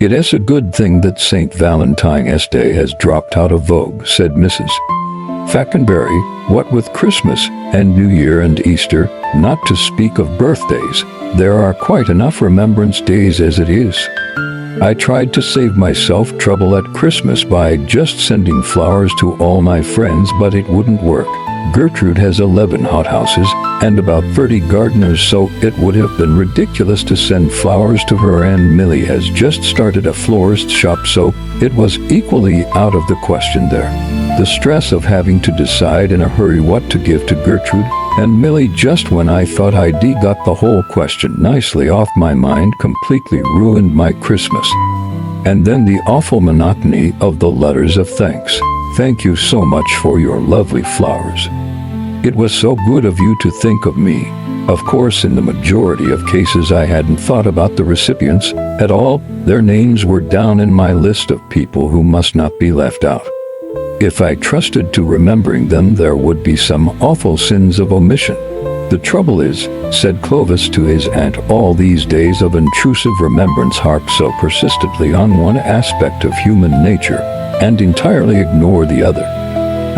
"It is a good thing that St. Valentine's Day has dropped out of vogue," said Mrs. Falconberry. "What with Christmas and New Year and Easter, not to speak of birthdays, there are quite enough remembrance days as it is. I tried to save myself trouble at Christmas by just sending flowers to all my friends, but it wouldn't work. Gertrude has 11 hothouses and about 30 gardeners, so it would have been ridiculous to send flowers to her, and Millie has just started a florist shop, so it was equally out of the question there. The stress of having to decide in a hurry what to give to Gertrude and Millie just when I thought I'd got the whole question nicely off my mind completely ruined my Christmas. And then the awful monotony of the letters of thanks. Thank you so much for your lovely flowers. It was so good of you to think of me. Of course, in the majority of cases I hadn't thought about the recipients at all. Their names were down in my list of people who must not be left out. If I trusted to remembering them, there would be some awful sins of omission. The trouble is," said Clovis to his aunt, "all these days of intrusive remembrance harp so persistently on one aspect of human nature and entirely ignore the other.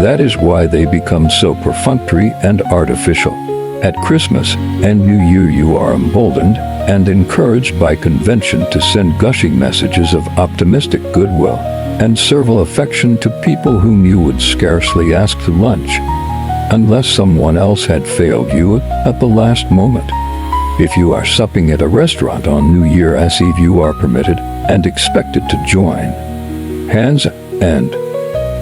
That is why they become so perfunctory and artificial. At Christmas and New Year you are emboldened and encouraged by convention to send gushing messages of optimistic goodwill and servile affection to people whom you would scarcely ask to lunch, unless someone else had failed you at the last moment. If you are supping at a restaurant on New Year's Eve, you are permitted and expected to join hands and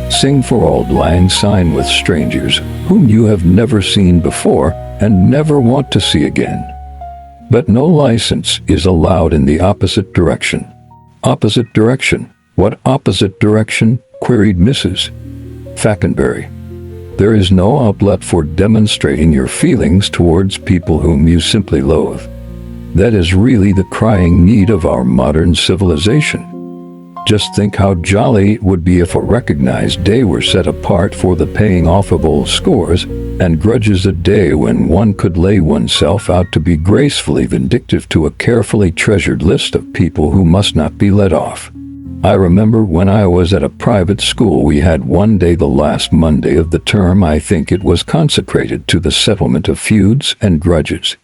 sing for auld lang syne with strangers whom you have never seen before and never want to see again. But no license is allowed in the opposite direction." "Opposite direction? What opposite direction?" queried Mrs. Falconberry. "There is no outlet for demonstrating your feelings towards people whom you simply loathe. That is really the crying need of our modern civilization. Just think how jolly it would be if a recognized day were set apart for the paying off of old scores and grudges, a day when one could lay oneself out to be gracefully vindictive to a carefully treasured list of people who must not be let off. I remember when I was at a private school, we had one day, the last Monday of the term, I think it was consecrated to the settlement of feuds and grudges.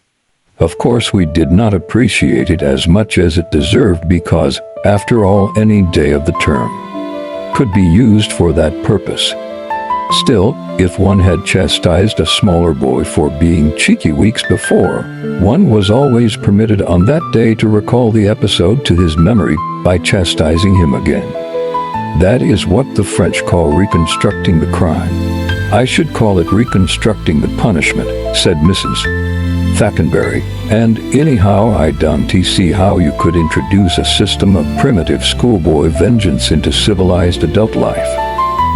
Of course, we did not appreciate it as much as it deserved because, after all, any day of the term could be used for that purpose. Still, if one had chastised a smaller boy for being cheeky weeks before, one was always permitted on that day to recall the episode to his memory by chastising him again. That is what the French call reconstructing the crime. I should call it reconstructing the punishment," said Mrs. Falconberry. "And anyhow, I don't see how you could introduce a system of primitive schoolboy vengeance into civilized adult life.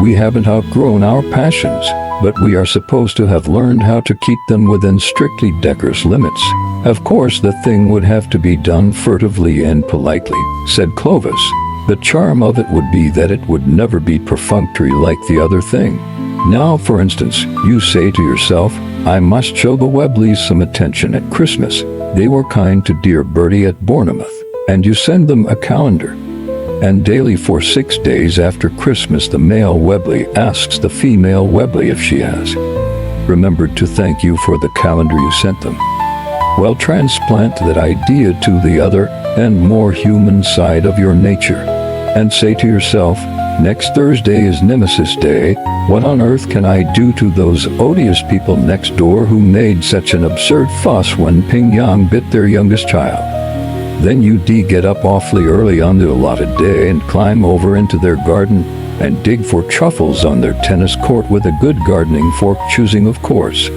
We haven't outgrown our passions, but we are supposed to have learned how to keep them within strictly decorous limits. Of course, the thing would have to be done furtively and politely," said Clovis. "The charm of it would be that it would never be perfunctory like the other thing. Now, for instance, you say to yourself, 'I must show the Webleys some attention at Christmas. They were kind to dear Bertie at Bournemouth,' and you send them a calendar. And daily for 6 days after Christmas the male Webley asks the female Webley if she has remembered to thank you for the calendar you sent them. Well, transplant that idea to the other and more human side of your nature, and say to yourself, 'Next Thursday is Nemesis Day. What on earth can I do to those odious people next door who made such an absurd fuss when Ping Yang bit their youngest child?' Then you get up awfully early on the allotted day and climb over into their garden and dig for truffles on their tennis court with a good gardening fork, choosing, of course,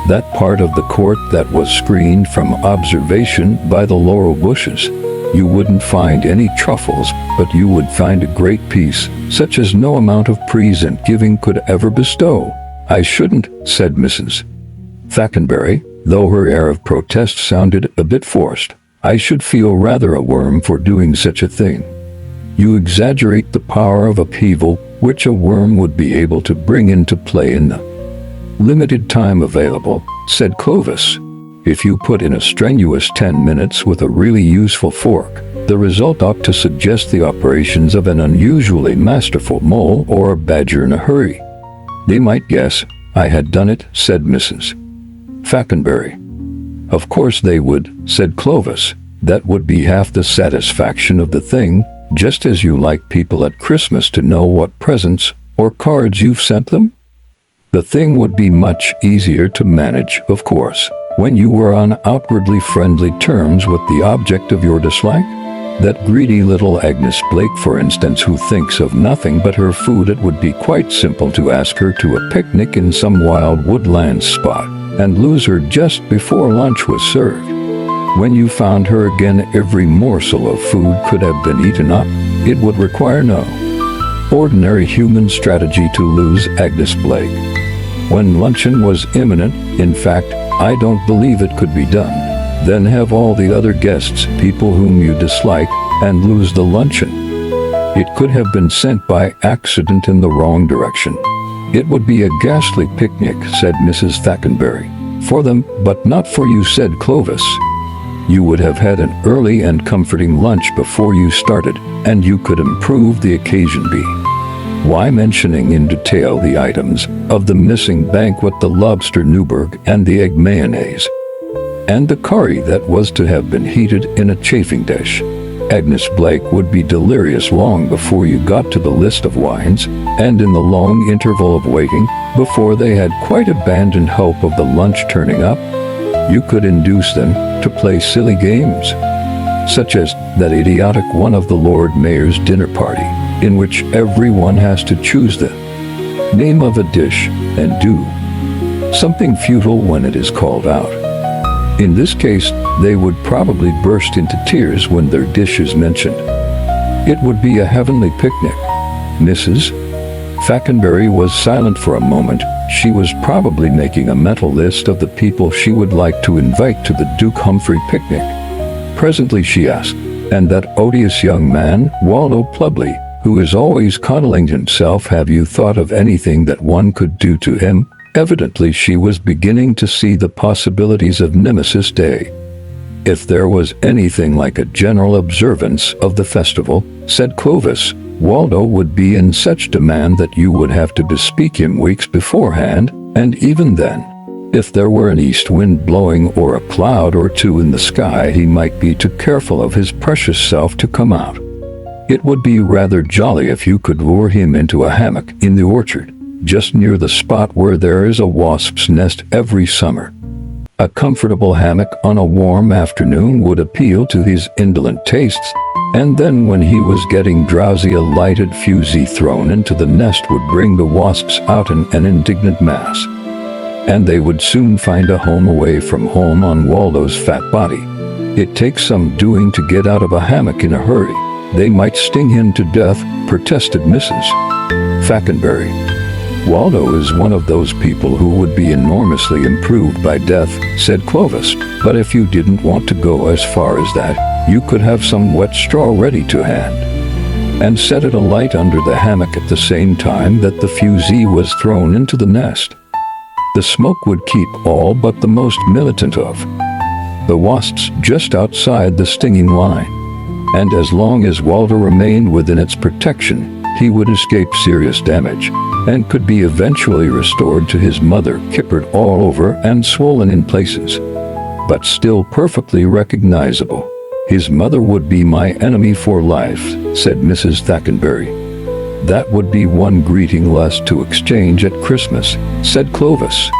that part of the court that was screened from observation by the laurel bushes. You wouldn't find any truffles, but you would find a great peace, such as no amount of present giving could ever bestow." "I shouldn't," said Mrs. Falconberry, though her air of protest sounded a bit forced. "I should feel rather a worm for doing such a thing. You exaggerate the power of upheaval which a worm would be able to bring into play in the limited time available," said Clovis. "If you put in a strenuous 10 minutes with a really useful fork, The result ought to suggest the operations of an unusually masterful mole or a badger in a hurry. They might guess I had done it, said Mrs. Falconberry. Of course they would, said Clovis. That would be half the satisfaction of the thing, just as you like people at Christmas to know what presents or cards you've sent them. The thing would be much easier to manage, of course, when you were on outwardly friendly terms with the object of your dislike. That greedy little Agnes Blake, for instance, who thinks of nothing but her food. It would be quite simple to ask her to a picnic in some wild woodland spot and lose her just before lunch was served. When you found her again, every morsel of food could have been eaten up. It would require no ordinary human strategy to lose Agnes Blake. When luncheon was imminent, in fact, I don't believe it could be done. Then have all the other guests, people whom you dislike, and lose the luncheon. It could have been sent by accident in the wrong direction. It would be a ghastly picnic, said Mrs. Falconberry. For them, but not for you, said Clovis. You would have had an early and comforting lunch before you started, and you could improve the occasion be. Why mentioning in detail the items of the missing banquet, the lobster Newburg and the egg mayonnaise, and the curry that was to have been heated in a chafing dish? Agnes Blake would be delirious long before you got to the list of wines, and in the long interval of waiting, before they had quite abandoned hope of the lunch turning up, you could induce them to play silly games, such as that idiotic one of the Lord Mayor's dinner party, in which everyone has to choose the name of a dish and do something futile when it is called out. In this case, they would probably burst into tears when their dish is mentioned. It would be a heavenly picnic. Mrs. Falconberry was silent for a moment. She was probably making a mental list of the people she would like to invite to the Duke Humphrey picnic. Presently she asked, "And that odious young man, Waldo Plubley, who is always coddling himself, have you thought of anything that one could do to him?" Evidently she was beginning to see the possibilities of Nemesis Day. "If there was anything like a general observance of the festival," said Clovis, "Waldo would be in such demand that you would have to bespeak him weeks beforehand, and even then, if there were an east wind blowing or a cloud or two in the sky, he might be too careful of his precious self to come out. It would be rather jolly if you could lure him into a hammock in the orchard, just near the spot where there is a wasp's nest every summer. A comfortable hammock on a warm afternoon would appeal to his indolent tastes, and then when he was getting drowsy, a lighted fusee thrown into the nest would bring the wasps out in an indignant mass, and they would soon find a home away from home on Waldo's fat body. It takes some doing to get out of a hammock in a hurry. They might sting him to death," protested Mrs. Falconberry. "Waldo is one of those people who would be enormously improved by death," said Clovis. "But if you didn't want to go as far as that, you could have some wet straw ready to hand, and set it alight under the hammock at the same time that the fusee was thrown into the nest. The smoke would keep all but the most militant of the wasps just outside the stinging line, and as long as Waldo remained within its protection, he would escape serious damage, and could be eventually restored to his mother, kippered all over and swollen in places, but still perfectly recognizable. His mother would be my enemy for life," said Mrs. Falconberry. "That would be one greeting less to exchange at Christmas," said Clovis.